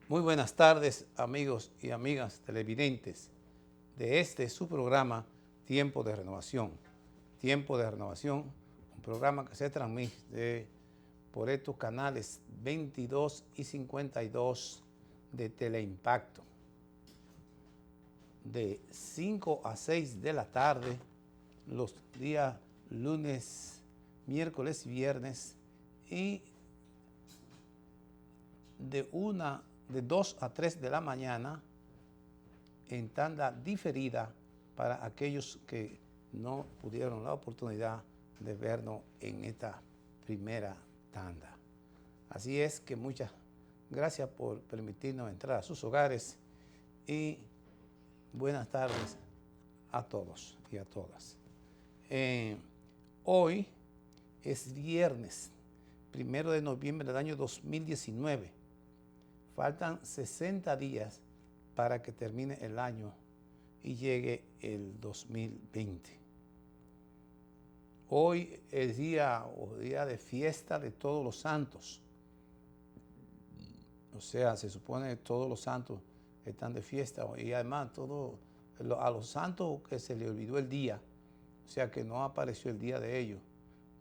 Muy buenas tardes, amigos y amigas televidentes de su programa Tiempo de Renovación. Tiempo de Renovación, un programa que se transmite por estos canales 22 y 52 de Teleimpacto, de 5 a 6 de la tarde, los días lunes, miércoles y viernes, y de 2 a 3 de la mañana en tanda diferida para aquellos que no pudieron la oportunidad de vernos en esta primera tanda. Así es que muchas gracias por permitirnos entrar a sus hogares y buenas tardes a todos y a todas. Hoy es viernes, 1 de noviembre del año 2019. Faltan 60 días para que termine el año y llegue el 2020. Hoy es día de fiesta de todos los santos. O sea, se supone que todos los santos están de fiesta y además a los santos que se les olvidó el día, o sea, que no apareció el día de ellos,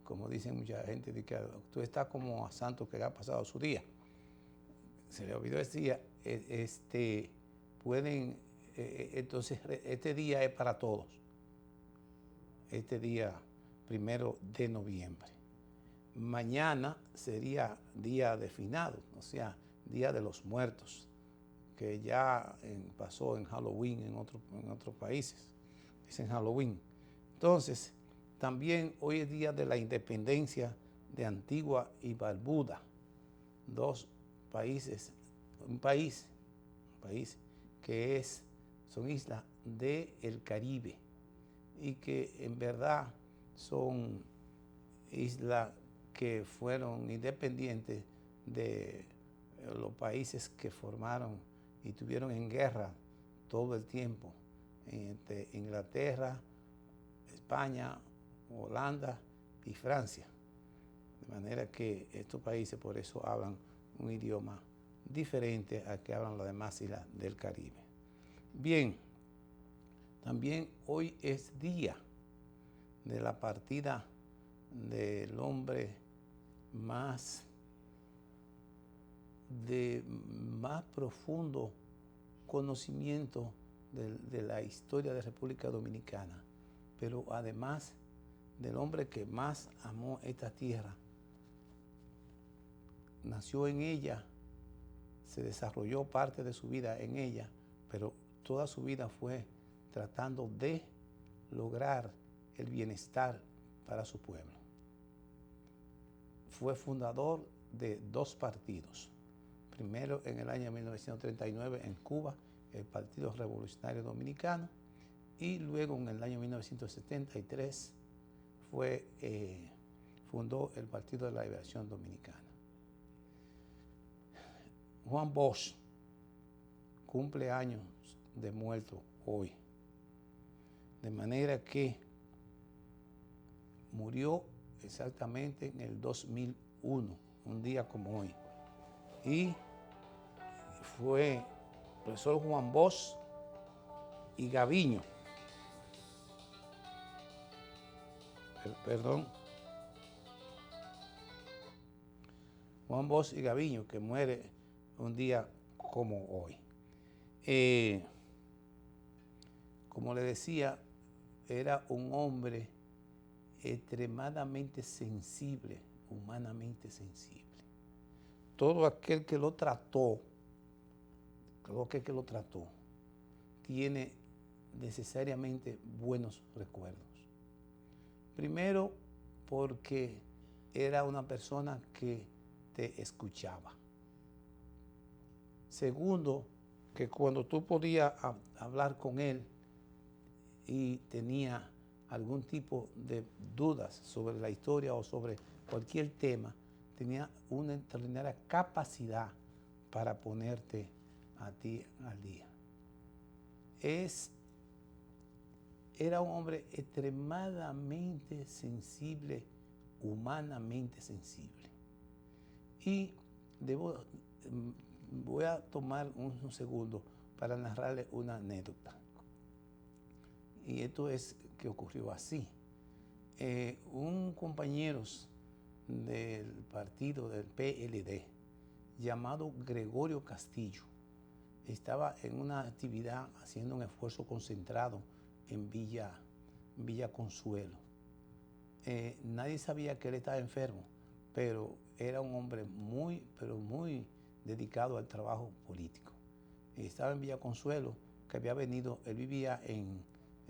como dicen mucha gente, de que tú estás como a santo que ha pasado su día. Se le olvidó ese día, entonces este día es para todos, este día 1 de noviembre. Mañana sería día de finados, o sea, día de los muertos, que ya pasó en Halloween en otros países, dicen Halloween. Entonces, también hoy es día de la independencia de Antigua y Barbuda, un país que son islas del Caribe y que en verdad son islas que fueron independientes de los países que formaron y tuvieron en guerra todo el tiempo, entre Inglaterra, España, Holanda y Francia. De manera que estos países por eso hablan un idioma diferente al que hablan las demás islas del Caribe. Bien, también hoy es día de la partida del hombre de más profundo conocimiento de la historia de República Dominicana, pero además del hombre que más amó esta tierra. Nació en ella, se desarrolló parte de su vida en ella, pero toda su vida fue tratando de lograr el bienestar para su pueblo. Fue fundador de 2 partidos. Primero, en el año 1939 en Cuba, el Partido Revolucionario Dominicano, y luego en el año 1973 fundó el Partido de la Liberación Dominicana. Juan Bosch cumple años de muerto hoy, de manera que murió exactamente en el 2001, un día como hoy, y fue el profesor Juan Bosch y Gaviño, Juan Bosch y Gaviño, que muere un día como hoy. Como le decía, era un hombre extremadamente sensible, humanamente sensible. Todo aquel que lo trató, tiene necesariamente buenos recuerdos. Primero, porque era una persona que te escuchaba. Segundo, que cuando tú podías hablar con él y tenía algún tipo de dudas sobre la historia o sobre cualquier tema, tenía una extraordinaria capacidad para ponerte a ti al día. Era un hombre extremadamente sensible, humanamente sensible. Y voy a tomar un segundo para narrarle una anécdota. Y esto es que ocurrió así. Un compañero del partido del PLD, llamado Gregorio Castillo, estaba en una actividad haciendo un esfuerzo concentrado en Villa Consuelo. Nadie sabía que él estaba enfermo, pero era un hombre muy dedicado al trabajo político. Estaba en Villa Consuelo, que había venido, él vivía en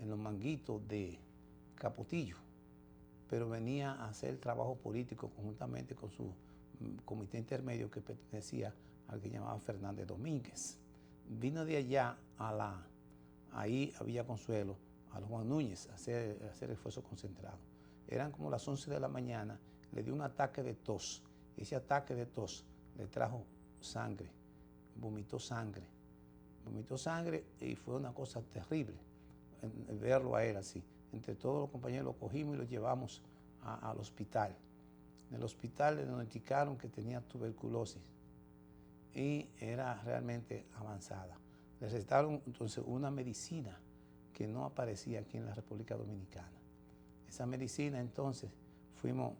los Manguitos de Capotillo, pero venía a hacer trabajo político conjuntamente con su comité intermedio que pertenecía al que llamaba Fernández Domínguez. Vino de allá ahí a Villa Consuelo, a Juan Núñez, a hacer esfuerzo concentrado. Eran como las 11 de la mañana, le dio un ataque de tos. Ese ataque de tos le trajo sangre, vomitó sangre y fue una cosa terrible verlo a él así. Entre todos los compañeros lo cogimos y lo llevamos al hospital. En el hospital le diagnosticaron que tenía tuberculosis y era realmente avanzada. Le recetaron entonces una medicina que no aparecía aquí en la República Dominicana. Esa medicina entonces fuimos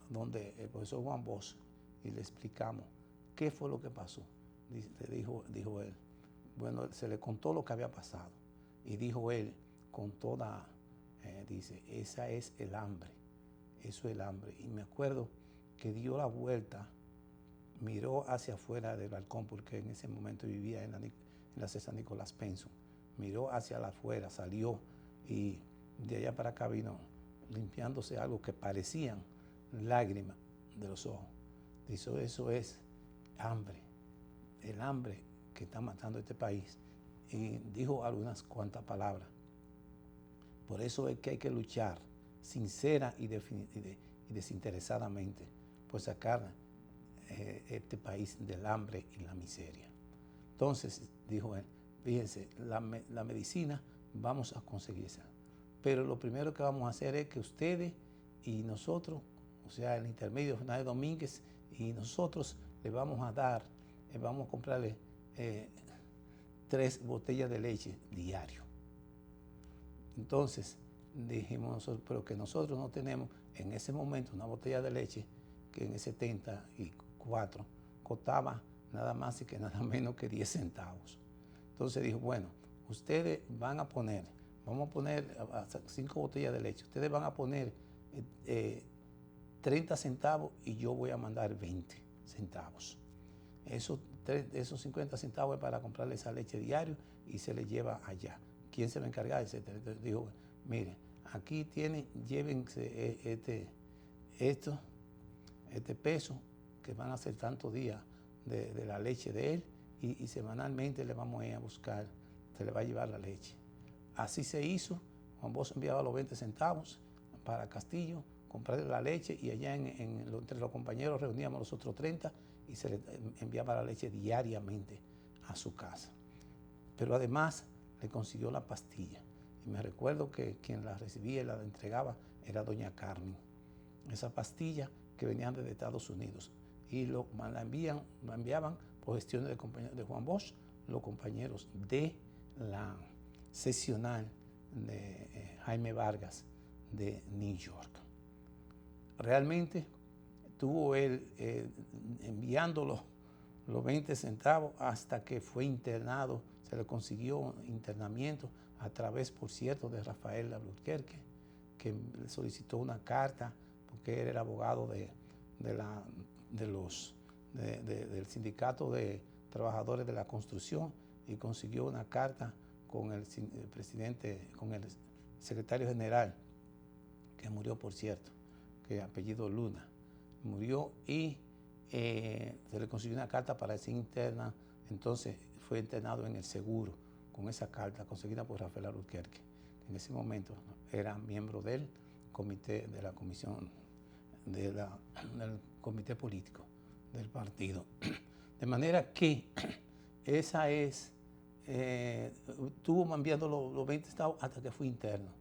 donde el profesor Juan Bosch y le explicamos qué fue lo que pasó. Le dijo él, bueno, se le contó lo que había pasado y dijo él con toda, dice, esa es el hambre, eso es el hambre. Y me acuerdo que dio la vuelta, miró hacia afuera del balcón, porque en ese momento vivía en la César Nicolás Penson, miró hacia afuera, salió y de allá para acá vino limpiándose algo que parecían lágrimas de los ojos. Dice, eso es hambre, el hambre que está matando a este país. Y dijo algunas cuantas palabras. Por eso es que hay que luchar sincera y desinteresadamente por sacar este país del hambre y la miseria. Entonces, dijo él, fíjense, la medicina vamos a conseguirla, pero lo primero que vamos a hacer es que ustedes y nosotros, o sea, el intermedio Fernández Domínguez y nosotros le vamos a dar, vamos a comprarle 3 botellas de leche diario. Entonces dijimos nosotros, pero que nosotros no tenemos en ese momento una botella de leche que en el 74 costaba nada más y que nada menos que 10 centavos. Entonces dijo, bueno, ustedes van a poner, vamos a poner 5 botellas de leche, ustedes van a poner 30 centavos y yo voy a mandar 20 centavos. Esos 50 centavos es para comprarle esa leche diario y se le lleva allá. ¿Quién se va a encargar? Etcétera. Entonces dijo, mire, aquí tienen, llévense este peso que van a ser tantos días de la leche de él y semanalmente le vamos a ir a buscar, se le va a llevar la leche. Así se hizo. Juan Bosch enviaba los 20 centavos para Castillo, comprarle la leche y allá entre los compañeros reuníamos los otros 30 y se le enviaba la leche diariamente a su casa. Pero además le consiguió la pastilla. Y me recuerdo que quien la recibía y la entregaba era doña Carmen. Esa pastilla que venían desde Estados Unidos. Y la enviaban por gestiones de Juan Bosch, los compañeros de la seccional de Jaime Vargas de New York. Realmente tuvo él enviando los 20 centavos hasta que fue internado. Se le consiguió internamiento a través, por cierto, de Rafael Alburquerque, que le solicitó una carta porque él era abogado del Sindicato de Trabajadores de la Construcción y consiguió una carta con el presidente, con el secretario general, que murió, por cierto, que apellido Luna, murió y se le consiguió una carta para ser interna. Entonces fue internado en el seguro con esa carta conseguida por Rafael Alburquerque, que en ese momento era miembro del comité de la comisión del comité político del partido. De manera que esa es, estuvo enviando los 20 estados hasta que fue interno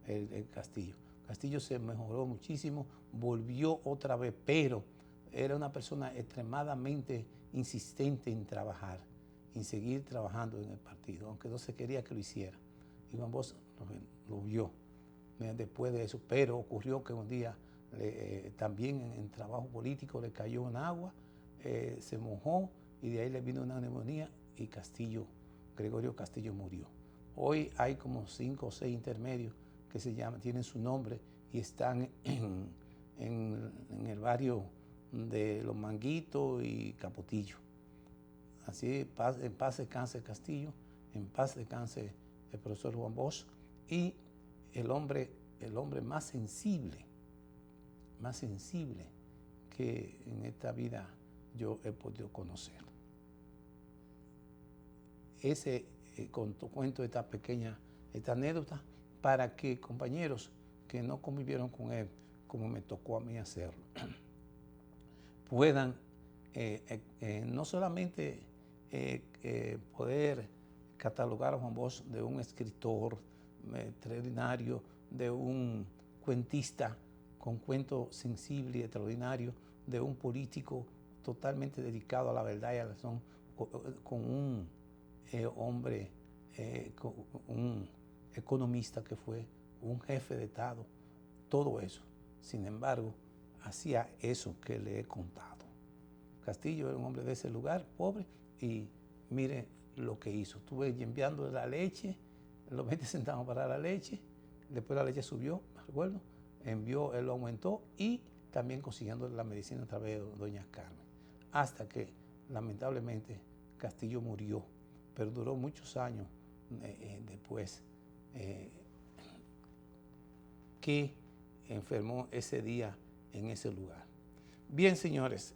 el Castillo. Castillo se mejoró muchísimo, volvió otra vez, pero era una persona extremadamente insistente en trabajar, en seguir trabajando en el partido, aunque no se quería que lo hiciera. Y Juan Bosch lo vio después de eso, pero ocurrió que un día también en trabajo político le cayó en agua, se mojó y de ahí le vino una neumonía y Gregorio Castillo murió. Hoy hay como 5 o 6 intermedios que tienen su nombre y están en el de Los Manguitos y Capotillo. Así, en paz descanse Castillo, en paz descanse el profesor Juan Bosch y el hombre más sensible que en esta vida yo he podido conocer. Cuento esta anécdota para que compañeros que no convivieron con él, como me tocó a mí hacerlo, puedan no solamente poder catalogar a Juan Bosch de un escritor extraordinario, de un cuentista con cuento sensible y extraordinario, de un político totalmente dedicado a la verdad y a la razón, con un hombre, con un economista que fue un jefe de Estado, todo eso. Sin embargo, hacía eso que le he contado. Castillo era un hombre de ese lugar, pobre, y mire lo que hizo. Estuve enviando la leche, los 20 centavos para la leche, después la leche subió, me recuerdo, él lo aumentó y también consiguiendo la medicina a través de doña Carmen, hasta que lamentablemente Castillo murió, pero duró muchos años después que enfermó ese día en ese lugar. Bien, señores,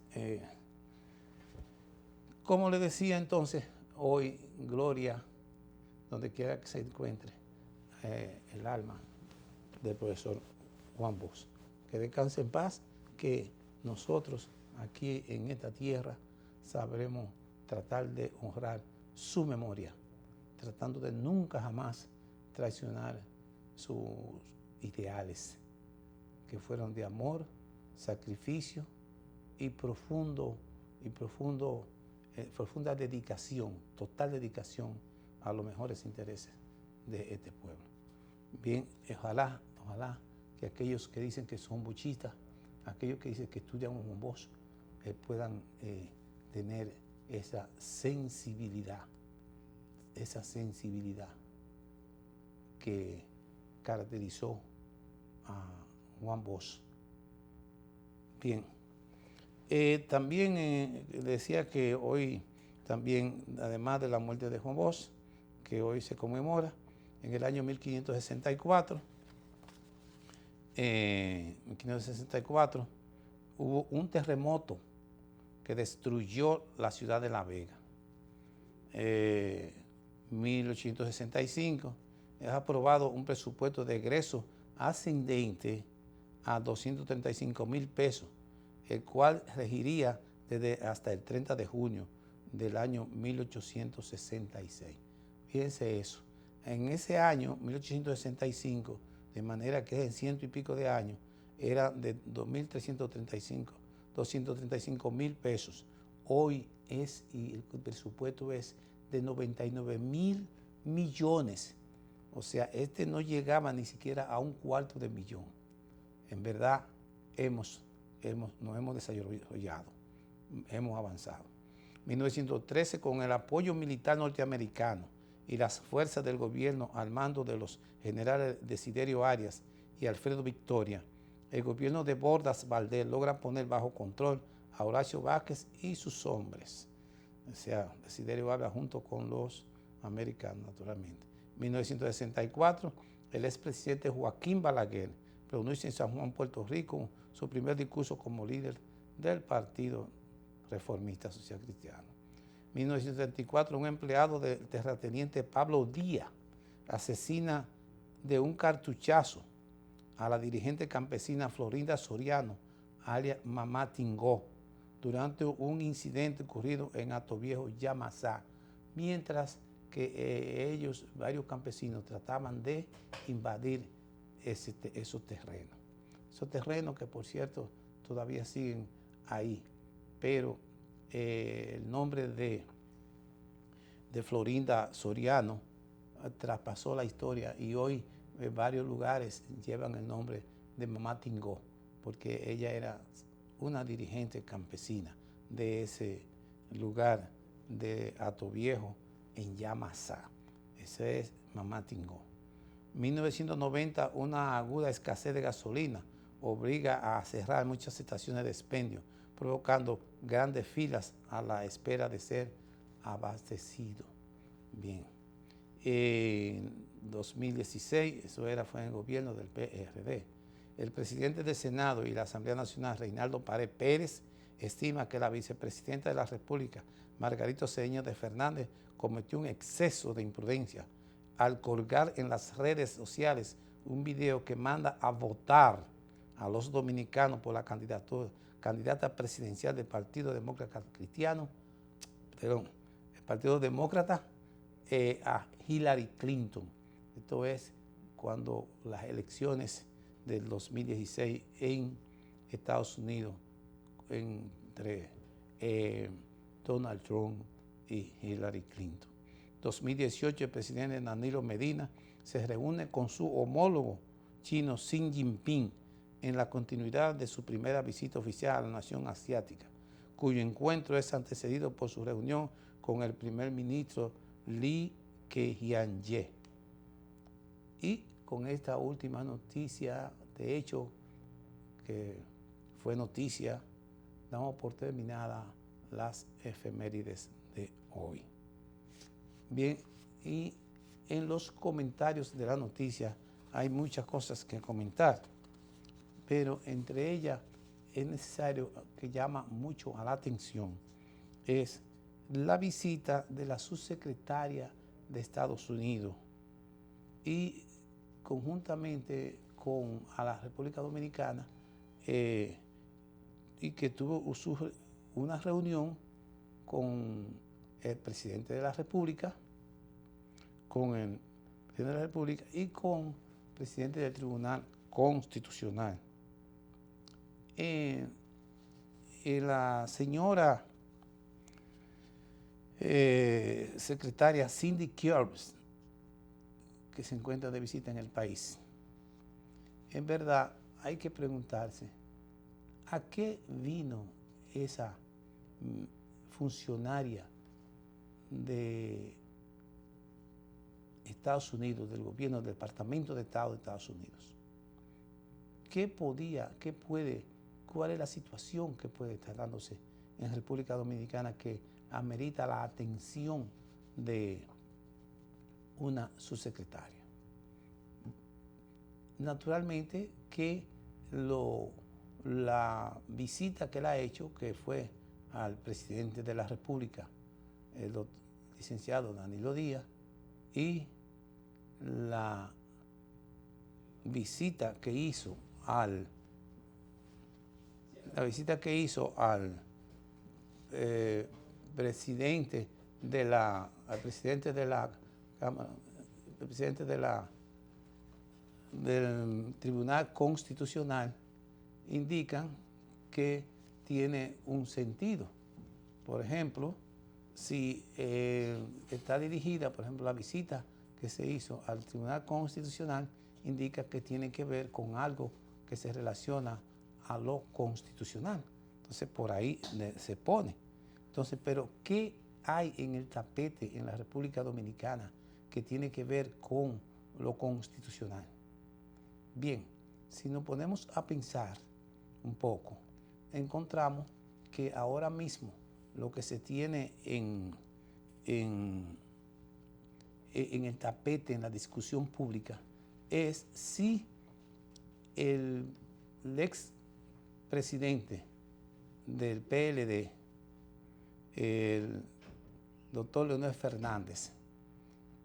como les decía entonces, hoy gloria donde quiera que se encuentre el alma del profesor Juan Bosch. Que descanse en paz, que nosotros aquí en esta tierra sabremos tratar de honrar su memoria, tratando de nunca jamás traicionar sus ideales, que fueron de amor, sacrificio y profunda dedicación, total dedicación a los mejores intereses de este pueblo. Bien, ojalá que aquellos que dicen que son bochistas, aquellos que dicen que estudian un Bosch, puedan tener esa sensibilidad que caracterizó a Juan Bosch. Bien, también decía que hoy, también, además de la muerte de Juan Bosch, que hoy se conmemora, en el año 1564, hubo un terremoto que destruyó la ciudad de La Vega. 1865 es aprobado un presupuesto de egreso ascendente a 235,000 pesos, el cual regiría desde hasta el 30 de junio del año 1866. Fíjense eso. En ese año, 1865, de manera que en 100 y pico de años, era de 235,000 pesos. Hoy y el presupuesto es de 99,000 millones. O sea, no llegaba ni siquiera a un cuarto de millón. En verdad, nos hemos desarrollado, hemos avanzado. 1913, con el apoyo militar norteamericano y las fuerzas del gobierno al mando de los generales Desiderio Arias y Alfredo Victoria, el gobierno de Bordas Valdés logra poner bajo control a Horacio Vázquez y sus hombres. O sea, Desiderio habla junto con los americanos, naturalmente. 1964, el expresidente Joaquín Balaguer pronunció en San Juan, Puerto Rico, su primer discurso como líder del Partido Reformista Social Cristiano. 1974, un empleado del terrateniente Pablo Díaz asesina de un cartuchazo a la dirigente campesina Florinda Soriano, alias Mamá Tingó, durante un incidente ocurrido en Atoviejo, Yamasá, mientras que varios campesinos, trataban de invadir esos terrenos. Esos terrenos que, por cierto, todavía siguen ahí, pero el nombre de Florinda Soriano traspasó la historia y hoy varios lugares llevan el nombre de Mamá Tingó, porque ella era una dirigente campesina de ese lugar de Atoviejo en Yamasá. Ese es Mamá Tingó. 1990, una aguda escasez de gasolina obliga a cerrar muchas estaciones de expendio, provocando grandes filas a la espera de ser abastecido. Bien. En 2016, fue en el gobierno del PRD, el presidente del Senado y la Asamblea Nacional, Reinaldo Pared Pérez, estima que la vicepresidenta de la República, Margarito Cedeño de Fernández, cometió un exceso de imprudencia al colgar en las redes sociales un video que manda a votar a los dominicanos por la candidata presidencial del Partido Demócrata Cristiano, el Partido Demócrata, a Hillary Clinton. Esto es cuando las elecciones del 2016 en Estados Unidos entre Donald Trump y Hillary Clinton. 2018, el presidente Danilo Medina se reúne con su homólogo chino Xi Jinping en la continuidad de su primera visita oficial a la nación asiática, cuyo encuentro es antecedido por su reunión con el primer ministro Li Keqiang. Y con esta última noticia, de hecho, que fue noticia, damos por terminada las efemérides de hoy. Bien, y en los comentarios de la noticia hay muchas cosas que comentar, pero entre ellas es necesario, que llama mucho a la atención, es la visita de la subsecretaria de Estados Unidos y conjuntamente a la República Dominicana, y que tuvo una reunión con el presidente de la República, y con el presidente del Tribunal Constitucional. La señora secretaria Cindy Kirbs, que se encuentra de visita en el país. En verdad, hay que preguntarse, ¿a qué vino esa funcionaria de Estados Unidos, del gobierno, del Departamento de Estado de Estados Unidos? ¿Cuál es la situación que puede estar dándose en República Dominicana que amerita la atención de una subsecretaria? Naturalmente que la visita que él ha hecho, que fue al presidente de la República, el licenciado Danilo Díaz, y la visita que hizo al presidente de la Cámara, el presidente del Tribunal Constitucional, indican que tiene un sentido. Por ejemplo, si está dirigida, por ejemplo, la visita que se hizo al Tribunal Constitucional, indica que tiene que ver con algo que se relaciona a lo constitucional. Entonces, por ahí se pone. Entonces, pero ¿qué hay en el tapete en la República Dominicana que tiene que ver con lo constitucional? Bien, si nos ponemos a pensar un poco, encontramos que ahora mismo lo que se tiene en el tapete, en la discusión pública, es si el ex presidente del PLD, el doctor Leonel Fernández,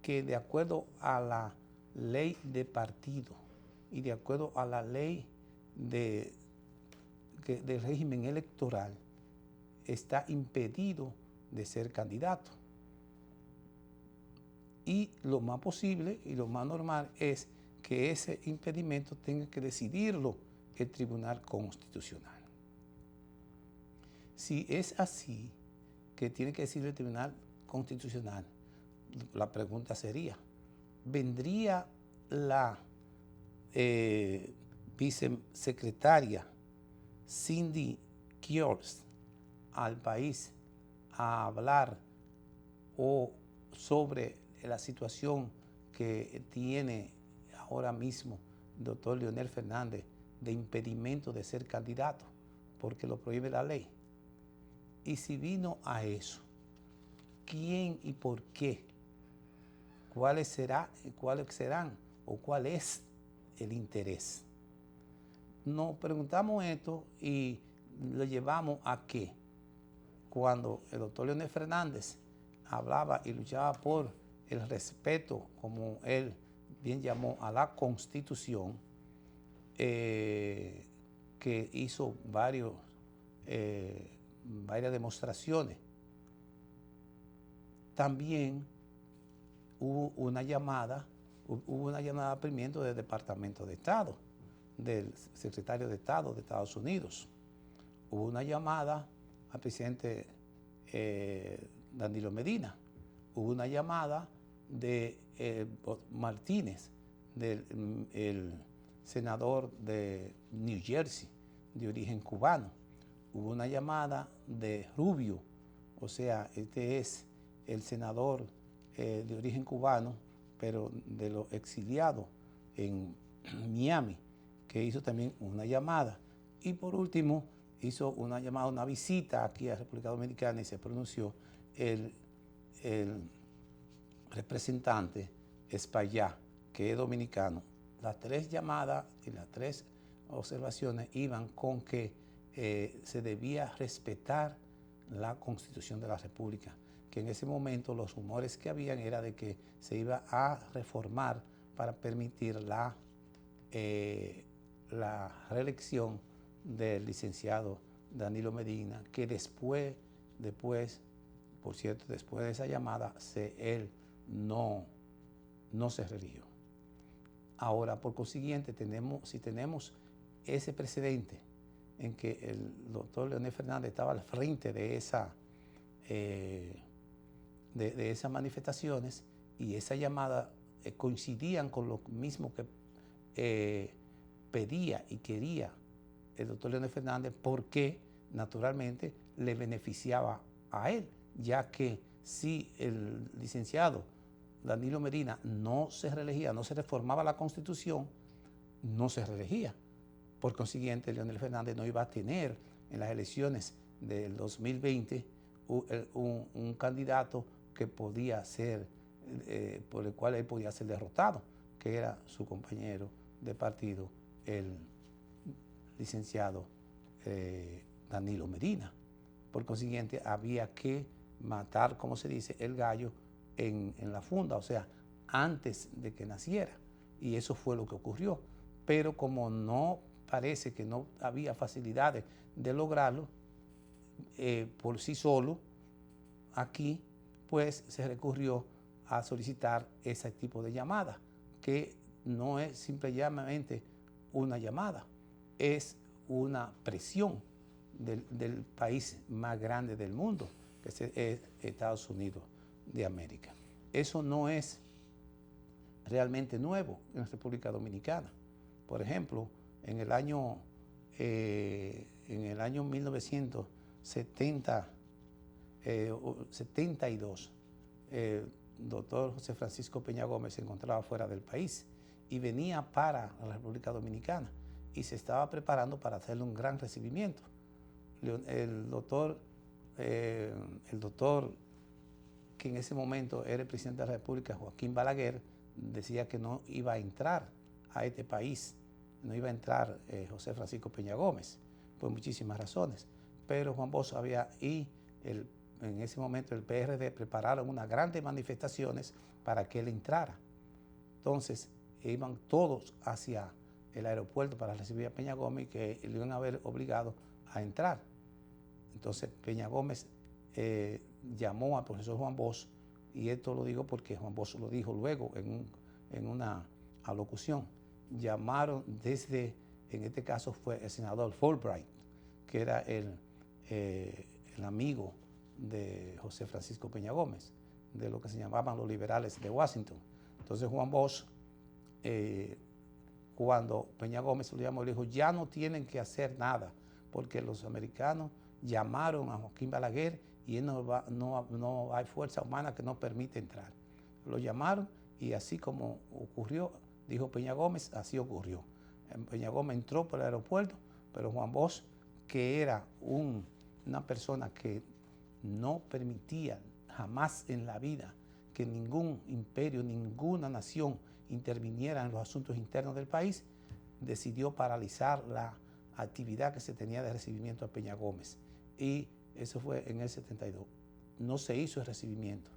que de acuerdo a la ley de partido y de acuerdo a la ley del régimen electoral, está impedido de ser candidato. Y lo más posible y lo más normal es que ese impedimento tenga que decidirlo el Tribunal Constitucional. Si es así, que tiene que decir el Tribunal Constitucional. La pregunta sería, ¿vendría la vicesecretaria Cindy Kiors al país a hablar sobre la situación que tiene ahora mismo el doctor Leonel Fernández de impedimento de ser candidato porque lo prohíbe la ley? Y si vino a eso, ¿quién y por qué? ¿Cuáles serán o cuál es el interés? Nos preguntamos esto y lo llevamos a que cuando el doctor Leonel Fernández hablaba y luchaba por el respeto, como él bien llamó, a la Constitución, que hizo varias demostraciones, también hubo una llamada a pimiento del Departamento de Estado, del secretario de Estado de Estados Unidos. Hubo una llamada al presidente Danilo Medina. Hubo una llamada de Martínez, el senador de New Jersey, de origen cubano. Hubo una llamada de Rubio, o sea, este es el senador de origen cubano, pero de los exiliados en Miami, que hizo también una llamada. Y por último, hizo una llamada, una visita aquí a República Dominicana y se pronunció el representante Espaillá, que es dominicano. Las tres llamadas y las tres observaciones iban con que se debía respetar la Constitución de la República, que en ese momento los rumores que habían era de que se iba a reformar para permitir la reelección del licenciado Danilo Medina, que después, por cierto, después de esa llamada, él no se reeligió. Ahora, por consiguiente, si tenemos ese precedente en que el doctor Leonel Fernández estaba al frente de esas manifestaciones y esa llamada coincidían con lo mismo que pedía y quería el doctor Leonel Fernández, porque naturalmente le beneficiaba a él, ya que si el licenciado Danilo Medina no se reelegía, no se reformaba la Constitución, no se reelegía. Por consiguiente, Leonel Fernández no iba a tener en las elecciones del 2020 un candidato que podía ser, por el cual él podía ser derrotado, que era su compañero de partido, el licenciado Danilo Medina. Por consiguiente, había que matar, como se dice, el gallo en la funda, o sea, antes de que naciera. Y eso fue lo que ocurrió. Pero como no parece que no había facilidades de lograrlo por sí solo, aquí pues se recurrió a solicitar ese tipo de llamada, que no es simplemente una llamada, es una presión del país más grande del mundo, que es Estados Unidos de América. Eso no es realmente nuevo en la República Dominicana. Por ejemplo, en el año 1972, el doctor José Francisco Peña Gómez se encontraba fuera del país y venía para la República Dominicana y se estaba preparando para hacerle un gran recibimiento. El doctor que en ese momento era el presidente de la República, Joaquín Balaguer, decía que no iba a entrar a este país, no iba a entrar José Francisco Peña Gómez, por muchísimas razones. Pero Juan Bosch en ese momento el PRD prepararon unas grandes manifestaciones para que él entrara. Entonces iban todos hacia el aeropuerto para recibir a Peña Gómez y que le iban a haber obligado a entrar. Entonces Peña Gómez llamó al profesor Juan Bosch, y esto lo digo porque Juan Bosch lo dijo luego en una alocución. Llamaron en este caso fue el senador Fulbright, que era el amigo de José Francisco Peña Gómez, de lo que se llamaban los liberales de Washington. Entonces Juan Bosch, cuando Peña Gómez lo llamó, le dijo, ya no tienen que hacer nada, porque los americanos llamaron a Joaquín Balaguer y él no hay fuerza humana que no permite entrar. Lo llamaron y así como ocurrió, dijo Peña Gómez, así ocurrió. Peña Gómez entró por el aeropuerto, pero Juan Bosch, que era una persona que no permitía jamás en la vida que ningún imperio, ninguna nación interviniera en los asuntos internos del país, decidió paralizar la actividad que se tenía de recibimiento a Peña Gómez. Y eso fue en el 72. No se hizo el recibimiento.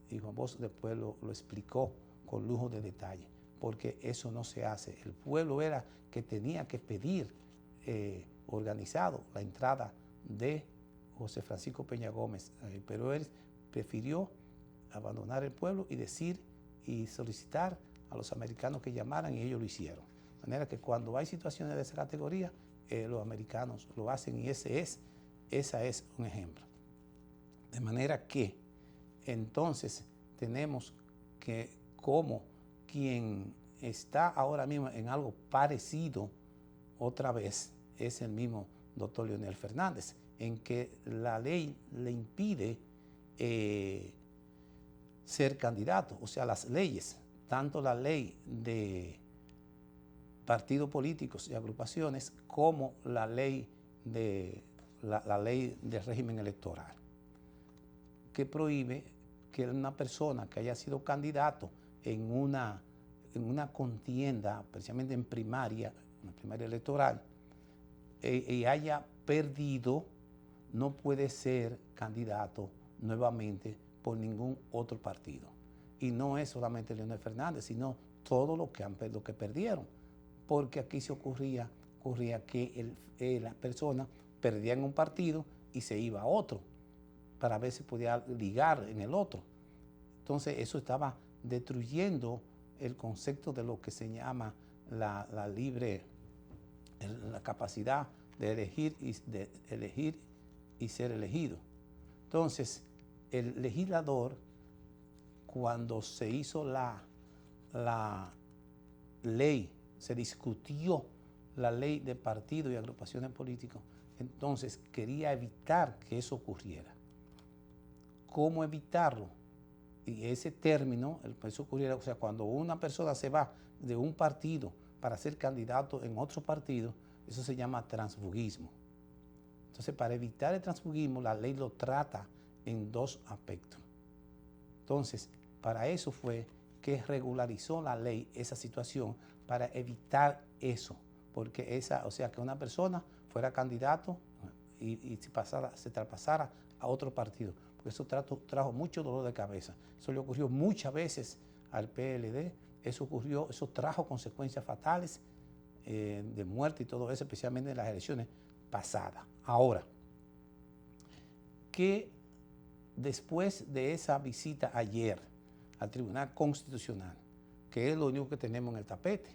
Y Juan Bosch después lo explicó con lujo de detalle, porque eso no se hace. El pueblo era que tenía que pedir organizado la entrada de José Francisco Peña Gómez, pero él prefirió abandonar el pueblo y decir y solicitar a los americanos que llamaran, y ellos lo hicieron. De manera que cuando hay situaciones de esa categoría, los americanos lo hacen, y esa es un ejemplo. De manera que entonces tenemos que, como quien está ahora mismo en algo parecido otra vez, es el mismo doctor Leonel Fernández, en que la ley le impide ser candidato. O sea, las leyes, tanto la ley de partidos políticos y agrupaciones como la ley la ley del régimen electoral, que prohíbe que una persona que haya sido candidato en una contienda, precisamente en primaria, una primaria electoral, y haya perdido, no puede ser candidato nuevamente por ningún otro partido. Y no es solamente Leonel Fernández, sino todos los que perdieron. Porque aquí se ocurría que la persona perdía en un partido y se iba a otro, para ver si podía ligar en el otro. Entonces eso estaba destruyendo el concepto de lo que se llama la capacidad de elegir y ser elegido. Entonces, el legislador, cuando se hizo la ley, se discutió la ley de partidos y agrupaciones políticas, entonces quería evitar que eso ocurriera. ¿Cómo evitarlo? Y ese término, eso ocurriera, o sea, cuando una persona se va de un partido para ser candidato en otro partido, eso se llama transfugismo. Entonces, para evitar el transfugismo, la ley lo trata en dos aspectos. Entonces, para eso fue que regularizó la ley esa situación, para evitar eso, porque o sea, que una persona fuera candidato y se traspasara a otro partido, porque eso trajo mucho dolor de cabeza. Eso le ocurrió muchas veces al PLD, eso trajo consecuencias fatales de muerte y todo eso, especialmente en las elecciones pasadas. Ahora, que después de esa visita ayer al Tribunal Constitucional, que es lo único que tenemos en el tapete,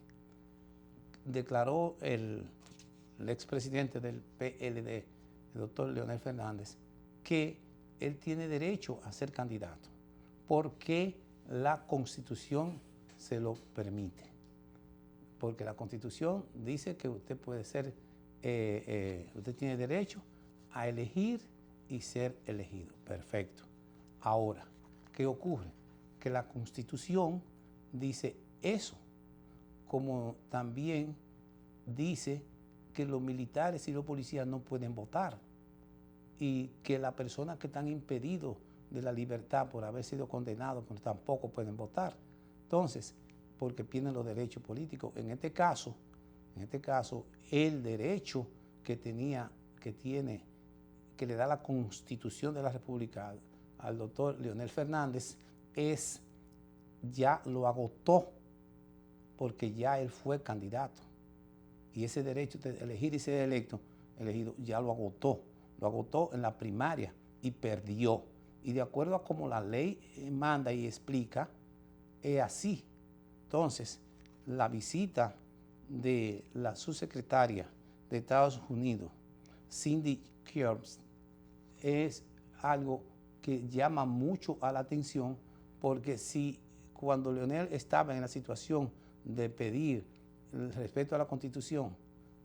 declaró el expresidente del PLD, el doctor Leonel Fernández, que él tiene derecho a ser candidato, porque la Constitución se lo permite. Porque la Constitución dice que usted puede ser, usted tiene derecho a elegir y ser elegido. Perfecto. Ahora, ¿qué ocurre? Que la Constitución dice eso, como también dice que los militares y los policías no pueden votar, y que las personas que están impedidos de la libertad por haber sido condenados pues tampoco pueden votar. Entonces, porque pierden los derechos políticos. En este caso, el derecho que le da la Constitución de la República al doctor Leonel Fernández ya lo agotó, porque ya él fue candidato. Y ese derecho de elegir y ser elegido, ya lo agotó en la primaria y perdió. Y de acuerdo a como la ley manda y explica, es así. Entonces, la visita de la subsecretaria de Estados Unidos, Cindy Crum, es algo que llama mucho a la atención, porque si cuando Leonel estaba en la situación de pedir el respeto a la Constitución,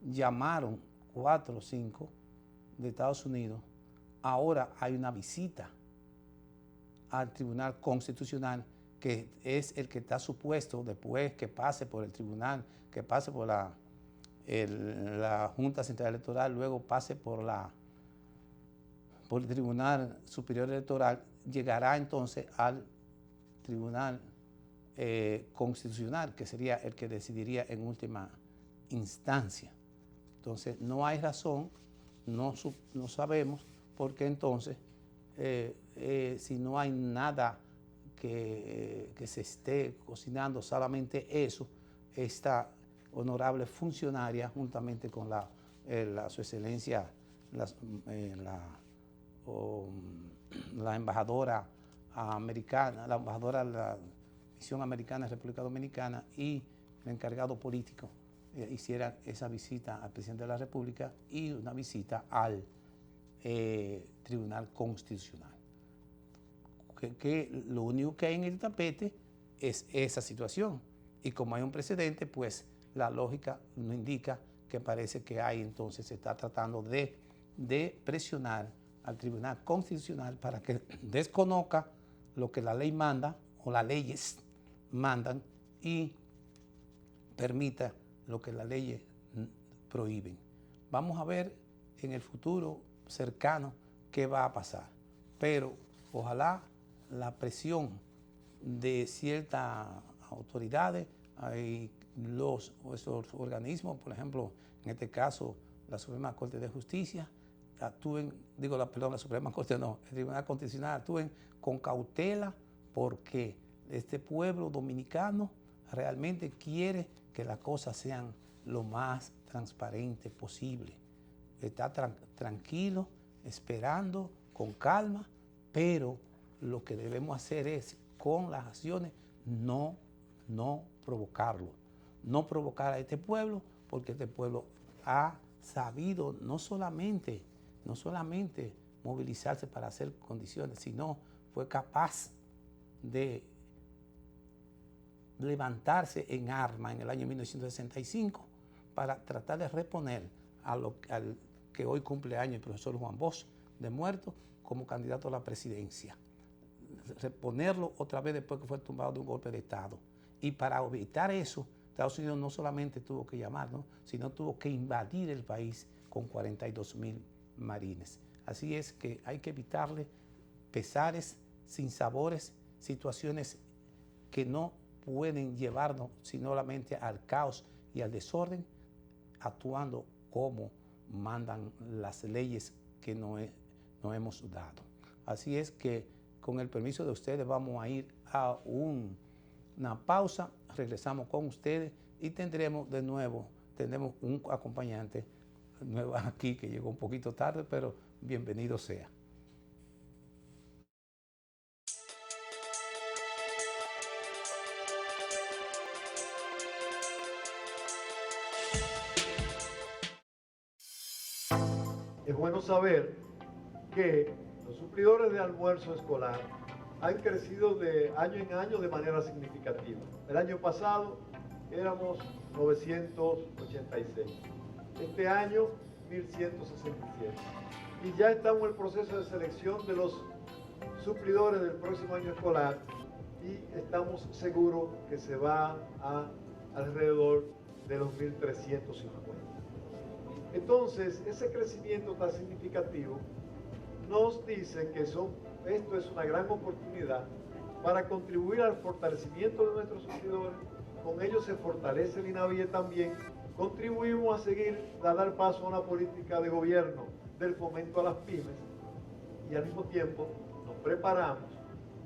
llamaron 4 o 5 de Estados Unidos, ahora hay una visita al Tribunal Constitucional, que es el que está supuesto, después que pase por el tribunal, que pase por la Junta Central Electoral, luego pase por el Tribunal Superior Electoral, llegará entonces al Tribunal Constitucional, que sería el que decidiría en última instancia. Entonces, no hay razón, no sabemos por qué entonces, si no hay nada que se esté cocinando, solamente eso, esta honorable funcionaria, juntamente con su excelencia, la embajadora americana, la embajadora de la misión americana en República Dominicana y el encargado político, hicieran esa visita al presidente de la República y una visita al Tribunal Constitucional. Que lo único que hay en el tapete es esa situación. Y como hay un precedente, pues la lógica nos indica que parece que hay, entonces se está tratando de presionar al Tribunal Constitucional para que desconozca lo que la ley manda o las leyes mandan y permita lo que las leyes prohíben. Vamos a ver en el futuro cercano qué va a pasar, pero ojalá la presión de ciertas autoridades y esos organismos, por ejemplo, en este caso la Suprema Corte de Justicia, la Suprema Corte no, el Tribunal Constitucional actúen con cautela, porque este pueblo dominicano realmente quiere que las cosas sean lo más transparente posible. Está tranquilo, esperando, con calma, pero lo que debemos hacer es, con las acciones, no provocarlo. No provocar a este pueblo, porque este pueblo ha sabido no solamente movilizarse para hacer condiciones, sino fue capaz de levantarse en arma en el año 1965 para tratar de reponer al que hoy cumple años el profesor Juan Bosch de muerto como candidato a la presidencia. Reponerlo otra vez después que fue tumbado de un golpe de Estado. Y para evitar eso, Estados Unidos no solamente tuvo que llamar, ¿no?, sino tuvo que invadir el país con 42,000 marines. Así es que hay que evitarle pesares, sinsabores, situaciones que no pueden llevarnos sino solamente al caos y al desorden, actuando como mandan las leyes que nos hemos dado. Así es que, con el permiso de ustedes, vamos a ir a una pausa, regresamos con ustedes y tendremos un acompañante nuevo aquí que llegó un poquito tarde, pero bienvenido sea. Es bueno saber que los suplidores de almuerzo escolar han crecido de año en año de manera significativa. El año pasado éramos 986, este año 1167. Y ya estamos en el proceso de selección de los suplidores del próximo año escolar y estamos seguros que se va a alrededor de los 1350. Entonces, ese crecimiento tan significativo nos dice que esto es una gran oportunidad para contribuir al fortalecimiento de nuestros suplidores. Con ello se fortalece el INAVIE también. Contribuimos a dar paso a una política de gobierno del fomento a las pymes y al mismo tiempo nos preparamos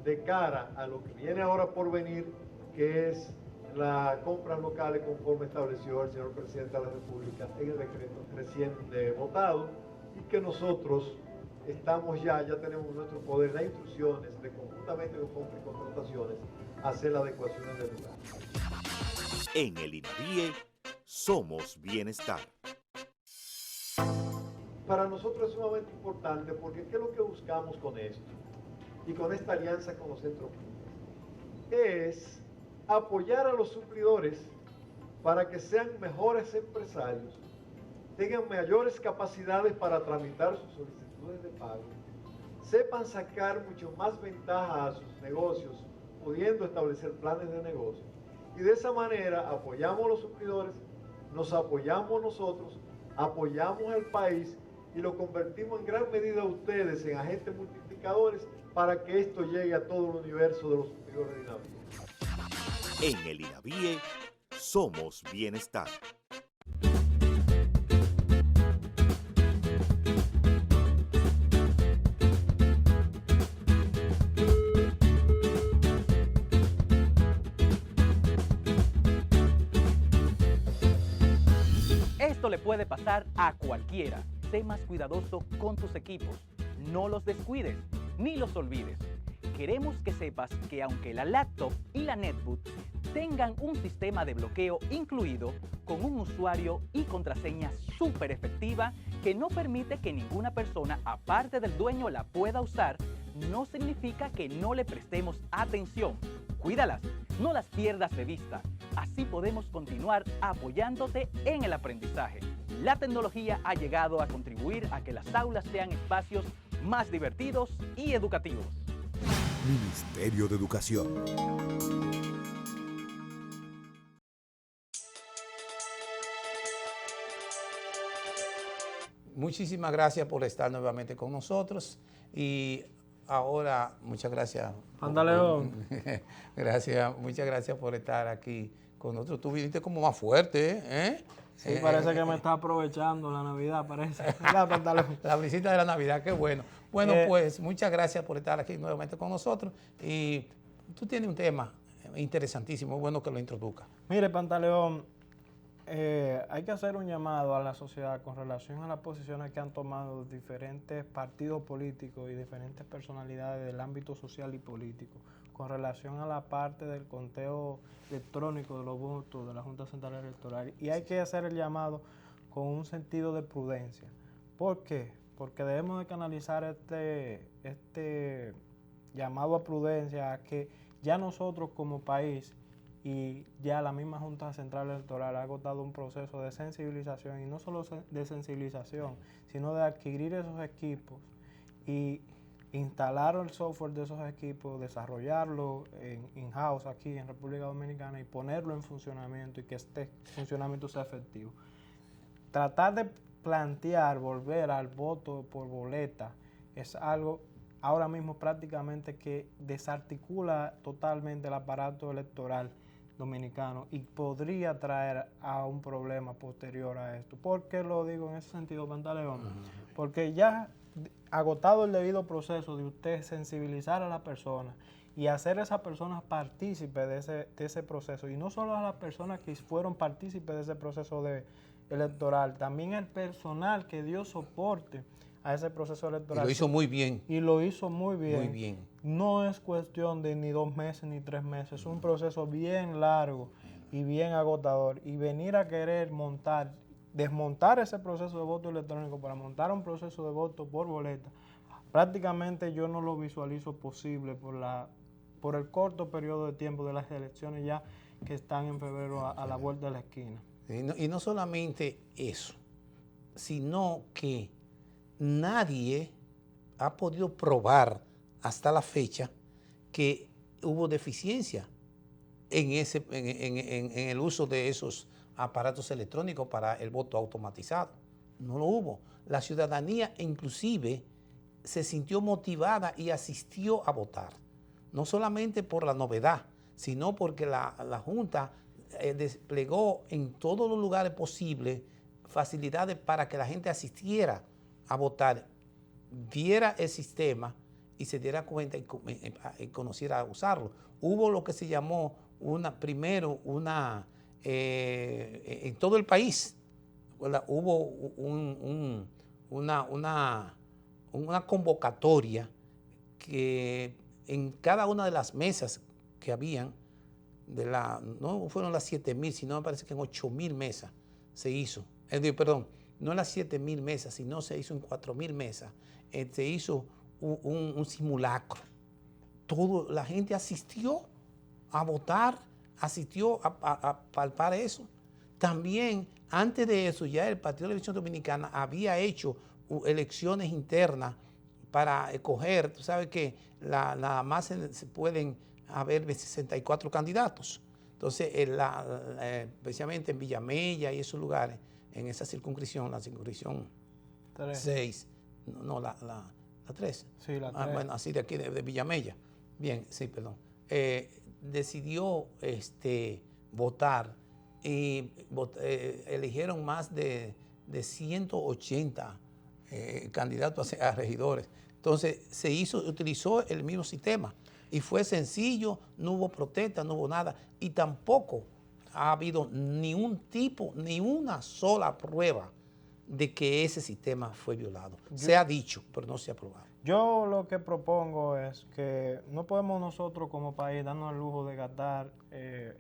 de cara a lo que viene ahora por venir, que es las compras locales conforme estableció el señor presidente de la República en el decreto recién votado, y que nosotros ya tenemos nuestro poder de instrucciones de conjuntamente con compras y contrataciones hacer las adecuaciones del lugar. En el INAVIE somos bienestar. para nosotros es sumamente importante porque ¿qué es lo que buscamos con esto? Y con esta alianza con los centros públicos. Es apoyar a los suplidores para que sean mejores empresarios, tengan mayores capacidades para tramitar sus solicitudes de pago, sepan sacar mucho más ventaja a sus negocios, pudiendo establecer planes de negocio. Y de esa manera apoyamos a los suplidores, nos apoyamos nosotros, apoyamos al país y lo convertimos en gran medida ustedes en agentes multiplicadores para que esto llegue a todo el universo de los suplidores de INAVIE. En el INAVIE somos bienestar. Esto le puede pasar a cualquiera. Sé más cuidadoso con tus equipos. No los descuides ni los olvides. Queremos que sepas que aunque la laptop y la netbook tengan un sistema de bloqueo incluido con un usuario y contraseña súper efectiva que no permite que ninguna persona aparte del dueño la pueda usar, no significa que no le prestemos atención. Cuídalas, no las pierdas de vista. Así podemos continuar apoyándote en el aprendizaje. La tecnología ha llegado a contribuir a que las aulas sean espacios más divertidos y educativos. Ministerio de Educación. Muchísimas gracias por estar nuevamente con nosotros y ahora muchas gracias. Pantaleón. Gracias, muchas gracias por estar aquí con nosotros. Tú viniste como más fuerte, ¿eh? Sí, parece que me está aprovechando la Navidad, parece. La visita de la Navidad, qué bueno. Bueno, pues muchas gracias por estar aquí nuevamente con nosotros. Y tú tienes un tema interesantísimo, es bueno que lo introduzcas. Mire, Pantaleón, hay que hacer un llamado a la sociedad con relación a las posiciones que han tomado diferentes partidos políticos y diferentes personalidades del ámbito social y político con relación a la parte del conteo electrónico de los votos de la Junta Central Electoral. Y hay que hacer el llamado con un sentido de prudencia. ¿Por qué? Porque debemos de canalizar este llamado a prudencia a que ya nosotros como país y ya la misma Junta Central Electoral ha agotado un proceso de sensibilización, y no solo de sensibilización, sino de adquirir esos equipos y instalar el software de esos equipos, desarrollarlo in-house aquí en República Dominicana y ponerlo en funcionamiento y que este funcionamiento sea efectivo. Tratar de plantear, volver al voto por boleta es algo ahora mismo prácticamente que desarticula totalmente el aparato electoral dominicano y podría traer a un problema posterior a esto. ¿Por qué lo digo en ese sentido, Pantaleón? Porque ya agotado el debido proceso de usted sensibilizar a la persona y hacer a esas personas partícipes de ese proceso, y no solo a las personas que fueron partícipes de ese proceso electoral, también el personal que dio soporte a ese proceso electoral. Y lo hizo muy bien. Y lo hizo muy bien. Muy bien. No es cuestión de ni 2 meses ni 3 meses, es un proceso bien largo y bien agotador. Y venir a querer desmontar ese proceso de voto electrónico para montar un proceso de voto por boleta, prácticamente yo no lo visualizo posible por el corto periodo de tiempo de las elecciones ya que están en febrero a la vuelta de la esquina. Y no solamente eso, sino que nadie ha podido probar hasta la fecha que hubo deficiencia en el uso de esos aparatos electrónicos para el voto automatizado. No lo hubo. La ciudadanía inclusive se sintió motivada y asistió a votar. No solamente por la novedad, sino porque la Junta desplegó en todos los lugares posibles facilidades para que la gente asistiera a votar, viera el sistema y se diera cuenta y conociera a usarlo. Hubo lo que se llamó en todo el país, ¿verdad? Hubo una convocatoria que en cada una de las mesas que habían, no fueron las 7,000, sino me parece que en 8,000 mesas se hizo. no las 7.000 mesas, sino se hizo en 4.000 mesas. Se hizo un simulacro. La gente asistió a votar, asistió a palpar eso. También, antes de eso, ya el Partido de la Liberación Dominicana había hecho elecciones internas para escoger. Tú sabes que nada más se pueden haber 64 candidatos. Entonces, especialmente en Villamella y esos lugares, en esa circunscripción, la circunscripción 6, no, la 3. Sí, la 3. Bueno, así de aquí, de Villamella. Bien, sí, perdón. Decidió votar y eligieron más de 180 candidatos a regidores. Entonces, utilizó el mismo sistema y fue sencillo, no hubo protesta, no hubo nada y tampoco ha habido ni una sola prueba de que ese sistema fue violado. Se ha dicho, pero no se ha probado. Yo lo que propongo es que no podemos nosotros como país darnos el lujo de gastar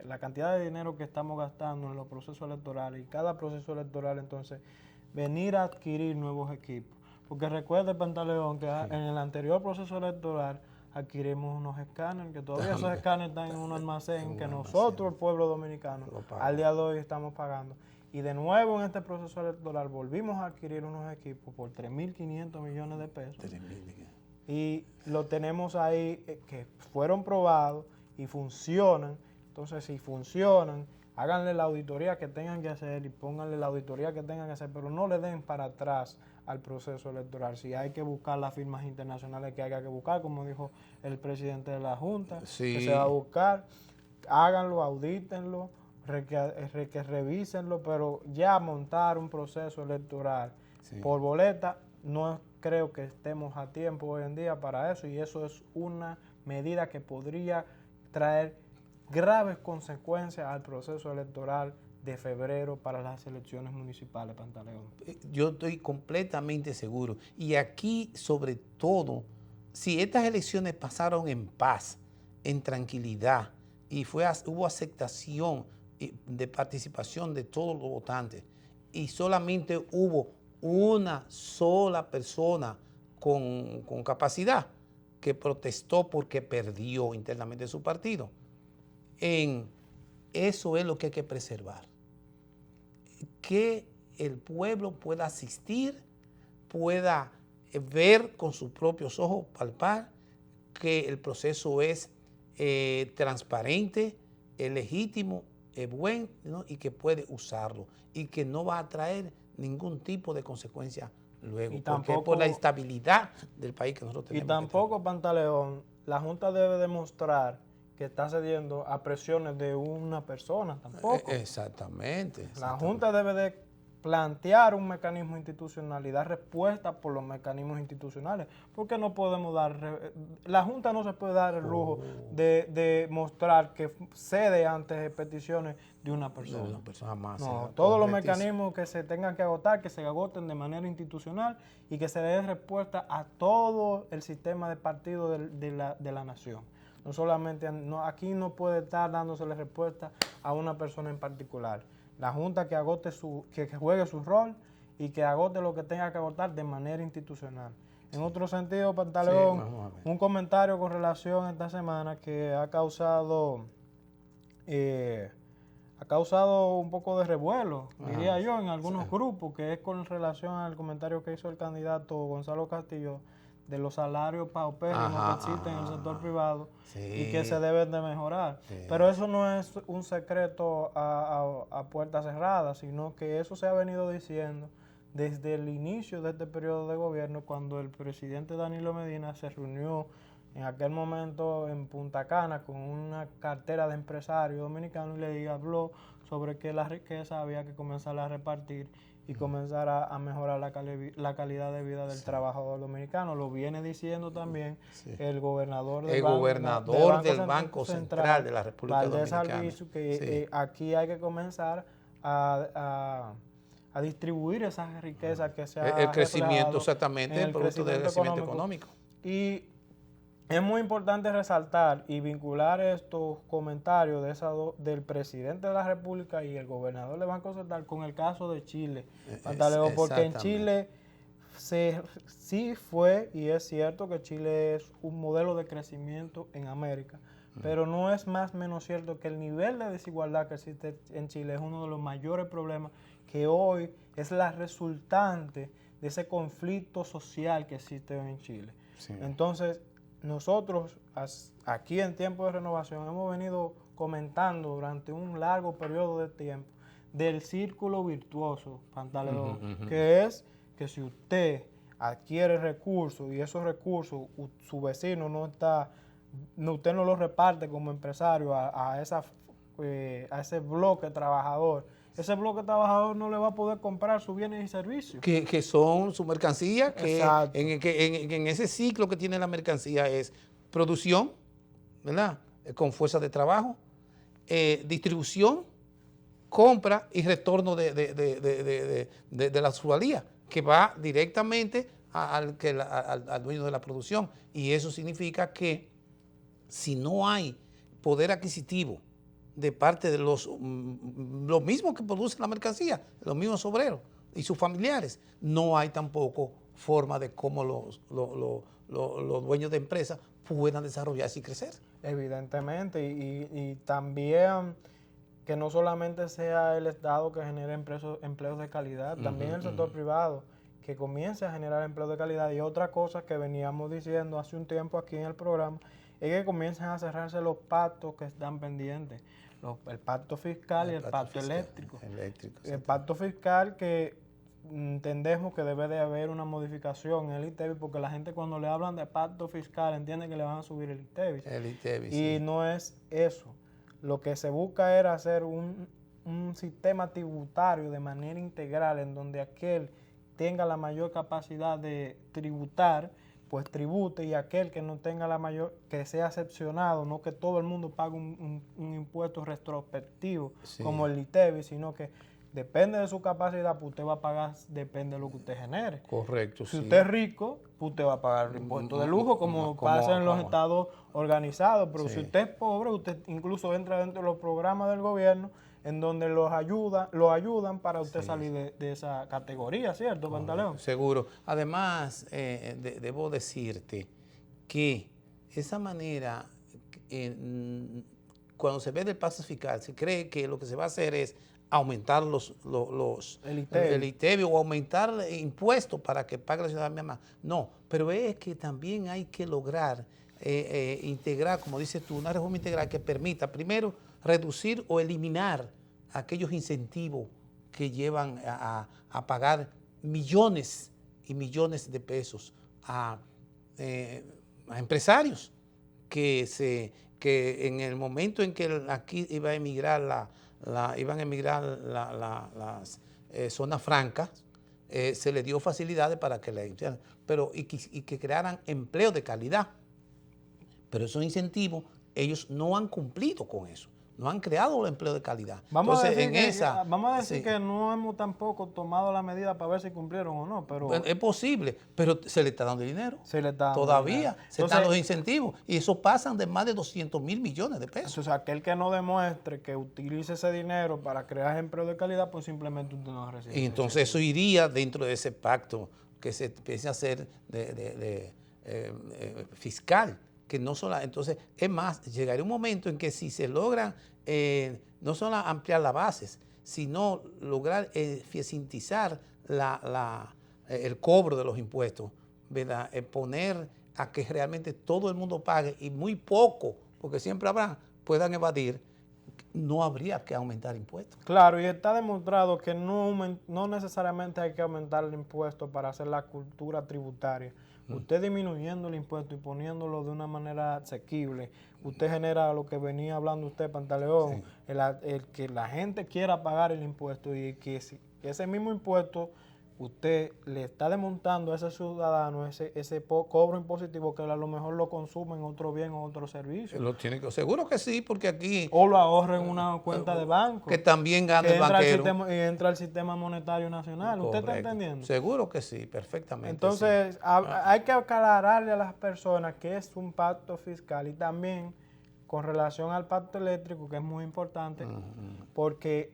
la cantidad de dinero que estamos gastando en los procesos electorales y cada proceso electoral entonces venir a adquirir nuevos equipos. Porque recuerde, Pantaleón, que en el anterior proceso electoral adquirimos unos escáneres, que todavía esos escáneres están en un almacén que nosotros, el pueblo dominicano, al día de hoy estamos pagando. Y de nuevo en este proceso electoral volvimos a adquirir unos equipos por 3.500 millones de pesos. Y lo tenemos ahí que fueron probados y funcionan. Entonces, si funcionan, háganle la auditoría que tengan que hacer y pónganle la auditoría que tengan que hacer, pero no le den para atrás al proceso electoral. Si hay que buscar las firmas internacionales que haya que buscar, como dijo el presidente de la Junta, que se va a buscar, háganlo, audítenlo, que revísenlo, pero ya montar un proceso electoral por boleta, no creo que estemos a tiempo hoy en día para eso, y eso es una medida que podría traer graves consecuencias al proceso electoral de febrero para las elecciones municipales, Pantaleón. Yo estoy completamente seguro. Y aquí, sobre todo, si estas elecciones pasaron en paz, en tranquilidad, y hubo aceptación de participación de todos los votantes, y solamente hubo una sola persona con capacidad que protestó porque perdió internamente su partido, eso es lo que hay que preservar. Que el pueblo pueda asistir, pueda ver con sus propios ojos, palpar que el proceso es transparente, es legítimo, es bueno, ¿no? Y que puede usarlo y que no va a traer ningún tipo de consecuencia luego, y tampoco, porque es por la estabilidad del país que nosotros tenemos. Y tampoco, Pantaleón, la Junta debe demostrar que está cediendo a presiones de una persona, tampoco. Exactamente. La Junta debe de plantear un mecanismo institucional y dar respuesta por los mecanismos institucionales, porque no podemos la Junta no se puede dar el lujo de mostrar que cede ante peticiones de una persona. De una persona más. No, todos los mecanismos que se tengan que agotar, que se agoten de manera institucional y que se dé respuesta a todo el sistema de partidos de la nación. No solamente, aquí no puede estar dándosele respuesta a una persona en particular. La Junta que agote que juegue su rol y que agote lo que tenga que agotar de manera institucional. En otro sentido, Pantaleón, un comentario con relación a esta semana que ha causado un poco de revuelo, diría yo, en algunos grupos, que es con relación al comentario que hizo el candidato Gonzalo Castillo de los salarios paupérrimos que existen en el sector privado y que se deben de mejorar. Pero eso no es un secreto a puertas cerradas, sino que eso se ha venido diciendo desde el inicio de este periodo de gobierno, cuando el presidente Danilo Medina se reunió en aquel momento en Punta Cana con una cartera de empresarios dominicanos y le habló sobre que la riqueza había que comenzar a repartir y comenzar a mejorar la calidad de vida del trabajador dominicano. Lo viene diciendo también el gobernador del Banco Central de la República Dominicana, Albizu, que aquí hay que comenzar a distribuir esas riquezas que se ha el crecimiento, exactamente, el producto del crecimiento económico. Y Es muy importante resaltar y vincular estos comentarios del presidente de la República y el gobernador del Banco Central con el caso de Chile, Pantaleón, porque en Chile sí fue y es cierto que Chile es un modelo de crecimiento en América, pero no es más menos cierto que el nivel de desigualdad que existe en Chile es uno de los mayores problemas que hoy es la resultante de ese conflicto social que existe hoy en Chile. Sí. Entonces, nosotros aquí en Tiempo de Renovación hemos venido comentando durante un largo periodo de tiempo del círculo virtuoso, Pantaleón, que es que si usted adquiere recursos y esos recursos su vecino usted no los reparte como empresario a ese bloque trabajador, ese bloque trabajador no le va a poder comprar sus bienes y servicios. Que son su mercancía, que Exacto. en ese ciclo que tiene la mercancía es producción, ¿verdad? Con fuerza de trabajo, distribución, compra y retorno de la usualía, que va directamente al dueño de la producción. Y eso significa que si no hay poder adquisitivo de parte de los mismos que producen la mercancía, los mismos obreros y sus familiares, no hay tampoco forma de cómo los dueños de empresas puedan desarrollarse y crecer. Evidentemente, y también que no solamente sea el Estado que genere empleos de calidad, también el sector privado que comience a generar empleos de calidad. Y otra cosa que veníamos diciendo hace un tiempo aquí en el programa es que comiencen a cerrarse los pactos que están pendientes, el pacto fiscal y el pacto eléctrico. El pacto fiscal que entendemos que debe de haber una modificación en el ITEVIS, porque la gente cuando le hablan de pacto fiscal entiende que le van a subir el ITEVIS. Y no es eso. Lo que se busca era hacer un sistema tributario de manera integral en donde aquel tenga la mayor capacidad de tributar, pues tribute, y aquel que no tenga la mayor, que sea excepcionado, no que todo el mundo pague un impuesto retrospectivo como el ITEVIS, sino que depende de su capacidad, pues usted va a pagar, depende de lo que usted genere. Correcto, Si usted es rico, pues usted va a pagar el impuesto de lujo, como pasa en los estados organizados, pero si usted es pobre, usted incluso entra dentro de los programas del gobierno en donde lo ayudan para usted salir de esa categoría, ¿cierto, Pantaleón? Seguro. Además, debo decirte que esa manera, cuando se ve del pacto fiscal, se cree que lo que se va a hacer es aumentar el ITEVIS o aumentar impuestos para que pague la ciudadanía más. No, pero es que también hay que lograr integrar, como dices tú, una reforma integral que permita primero reducir o eliminar aquellos incentivos que llevan a pagar millones y millones de pesos a empresarios que en el momento en que aquí iba a emigrar iban a emigrar las zonas francas, se les dio facilidades para que y que crearan empleo de calidad. Pero esos incentivos, ellos no han cumplido con eso. No han creado los empleos de calidad. Vamos a decir que no hemos tampoco tomado la medida para ver si cumplieron o no. Pero es posible, pero se le está dando dinero. Se le está dando todavía. Dinero. Se están los incentivos. Y eso pasan de más de 200 mil millones de pesos. Entonces, aquel que no demuestre que utilice ese dinero para crear empleos de calidad, pues simplemente usted no recibe. Y entonces eso iría dentro de ese pacto que se empiece a hacer fiscal. Que no solo, entonces, es más, llegaría un momento en que si se logran no solo ampliar las bases, sino lograr eficientizar el cobro de los impuestos, ¿verdad? Poner a que realmente todo el mundo pague y muy poco, porque siempre puedan evadir, no habría que aumentar impuestos. Claro, y está demostrado que no necesariamente hay que aumentar el impuesto para hacer la cultura tributaria. Usted disminuyendo el impuesto y poniéndolo de una manera asequible, usted genera lo que venía hablando usted, Pantaleón, el que la gente quiera pagar el impuesto y que ese mismo impuesto usted le está desmontando a ese ciudadano ese cobro impositivo que a lo mejor lo consume en otro bien o otro servicio. Lo tiene que, seguro que sí, porque aquí O lo ahorra en una cuenta de banco. que también gana que el entra banquero. y entra al sistema monetario nacional. ¿Usted está Correcto. entendiendo? Seguro que sí, perfectamente. Entonces, sí. hay que aclararle a las personas que es un pacto fiscal y también con relación al pacto eléctrico, que es muy importante, porque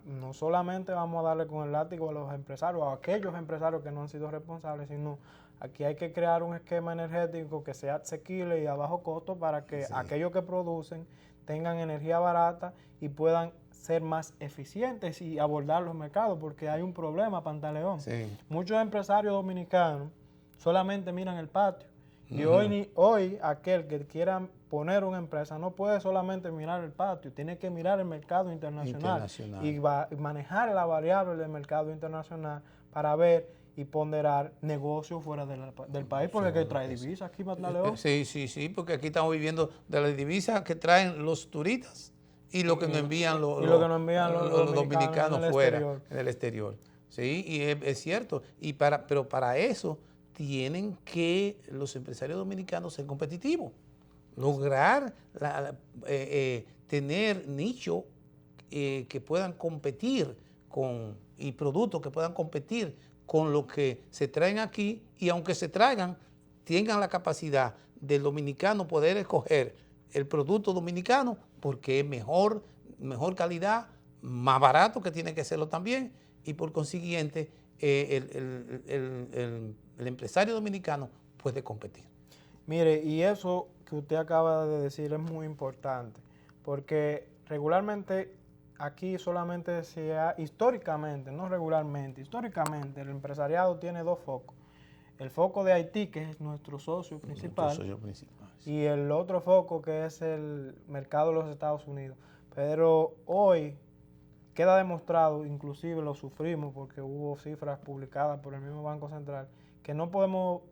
no solamente vamos a darle con el látigo a los empresarios, a aquellos empresarios que no han sido responsables, sino aquí hay que crear un esquema energético que sea asequible y a bajo costo para que aquellos que producen tengan energía barata y puedan ser más eficientes y abordar los mercados, porque hay un problema, Pantaleón. Sí. Muchos empresarios dominicanos solamente miran el patio. Y hoy aquel que quiera poner una empresa no puede solamente mirar el patio, tiene que mirar el mercado internacional. Y manejar la variable del mercado internacional para ver y ponderar negocios fuera del país, porque que trae divisas aquí, Pantaleón. Sí, porque aquí estamos viviendo de las divisas que traen los turistas y lo que nos envían los dominicanos fuera, en el exterior. Sí, y es cierto. Pero para eso tienen que los empresarios dominicanos ser competitivos, lograr tener nichos que puedan competir y productos que puedan competir con lo que se traen aquí, y aunque se traigan, tengan la capacidad del dominicano poder escoger el producto dominicano porque es mejor calidad, más barato, que tiene que serlo también, y por consiguiente el empresario dominicano puede competir. Mire, y eso que usted acaba de decir es muy importante, porque regularmente aquí solamente históricamente, no regularmente, históricamente el empresariado tiene dos focos. El foco de Haití, que es nuestro socio principal, Sí. y el otro foco que es el mercado de los Estados Unidos. Pero hoy queda demostrado, inclusive lo sufrimos porque hubo cifras publicadas por el mismo Banco Central, que no podemos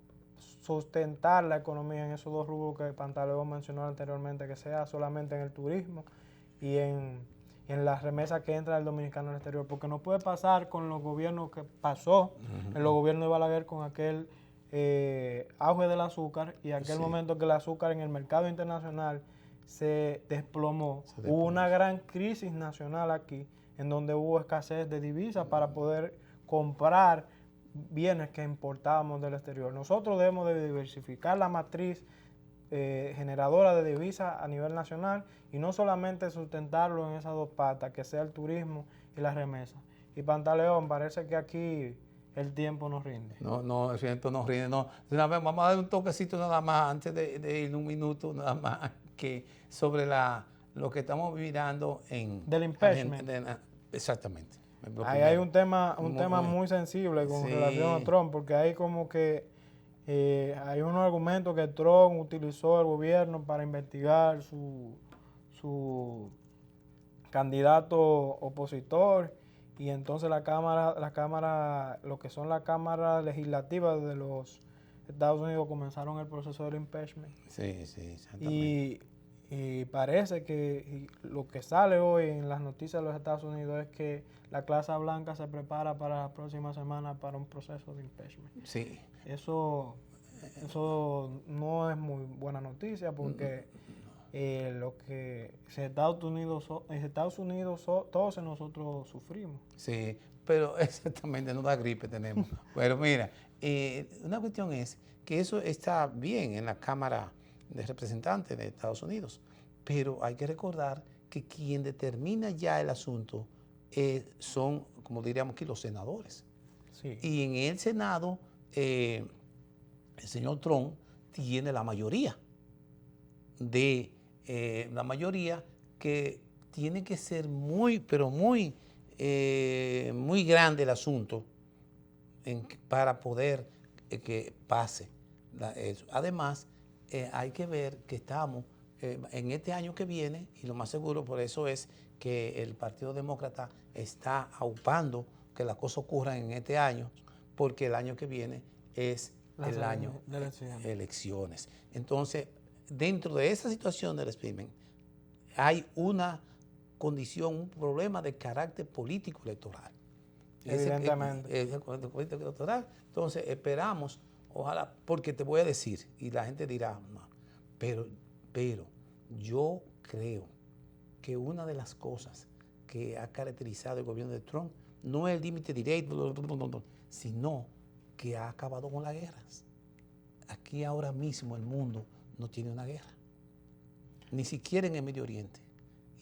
sustentar la economía en esos dos rubros que Pantaleón mencionó anteriormente, que sea solamente en el turismo y en las remesas que entra el dominicano al exterior, porque no puede pasar con los gobiernos que pasó, en los gobiernos de Balaguer, con aquel auge del azúcar y aquel momento que el azúcar en el mercado internacional se desplomó. Hubo una gran crisis nacional aquí, en donde hubo escasez de divisas para poder comprar bienes que importábamos del exterior. Nosotros debemos de diversificar la matriz generadora de divisas a nivel nacional y no solamente sustentarlo en esas dos patas, que sea el turismo y las remesas. Y Pantaleón, parece que aquí el tiempo nos rinde. No, el tiempo nos rinde. No. Vamos a dar un toquecito nada más, antes de ir un minuto nada más, que sobre lo que estamos mirando del impeachment. Exactamente. Ahí hay un tema muy sensible con relación a Trump, porque hay como que hay unos argumentos que Trump utilizó el gobierno para investigar su candidato opositor, y entonces la cámara, lo que son las cámaras legislativas de los Estados Unidos comenzaron el proceso del impeachment. Sí, exactamente. Y parece que lo que sale hoy en las noticias de los Estados Unidos es que la Casa Blanca se prepara para la próxima semana para un proceso de impeachment. Sí. Eso no es muy buena noticia, porque lo que en Estados Unidos todos nosotros sufrimos. Sí, pero exactamente, no da gripe tenemos. Pero mira, una cuestión es que eso está bien en la Cámara de Representantes de Estados Unidos, pero hay que recordar que quien determina ya el asunto son, como diríamos aquí, los senadores. Sí. Y en el Senado, el señor Trump tiene la mayoría que tiene que ser muy grande el asunto para poder que pase eso. Además, hay que ver que estamos en este año que viene, y lo más seguro por eso es que el Partido Demócrata está aupando que las cosas ocurran en este año, porque el año que viene es el año de elecciones. Entonces, dentro de esa situación del experimento, hay una condición, un problema de carácter político electoral, Evidentemente. Ese político electoral. Entonces, esperamos, ojalá, porque te voy a decir, y la gente dirá, no, pero yo creo que una de las cosas que ha caracterizado el gobierno de Trump no es el límite directo, sino que ha acabado con las guerras. Aquí ahora mismo el mundo no tiene una guerra, ni siquiera en el Medio Oriente.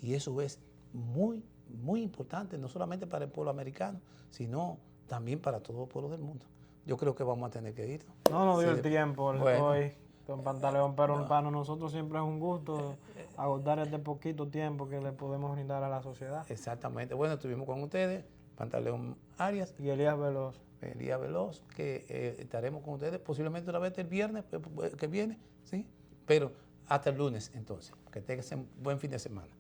Y eso es muy, muy importante, no solamente para el pueblo americano, sino también para todo el pueblo del mundo. Yo creo que vamos a tener que irnos. No nos dio Sí, el tiempo bueno. hoy, don Pantaleón, pero para nosotros siempre es un gusto agotar este poquito tiempo que le podemos brindar a la sociedad. Exactamente. Bueno, estuvimos con ustedes, Pantaleón Arias, Y Elías Veloz. Elías Veloz, que estaremos con ustedes posiblemente una vez el viernes que viene, ¿sí? Pero hasta el lunes entonces. Que tengan buen fin de semana.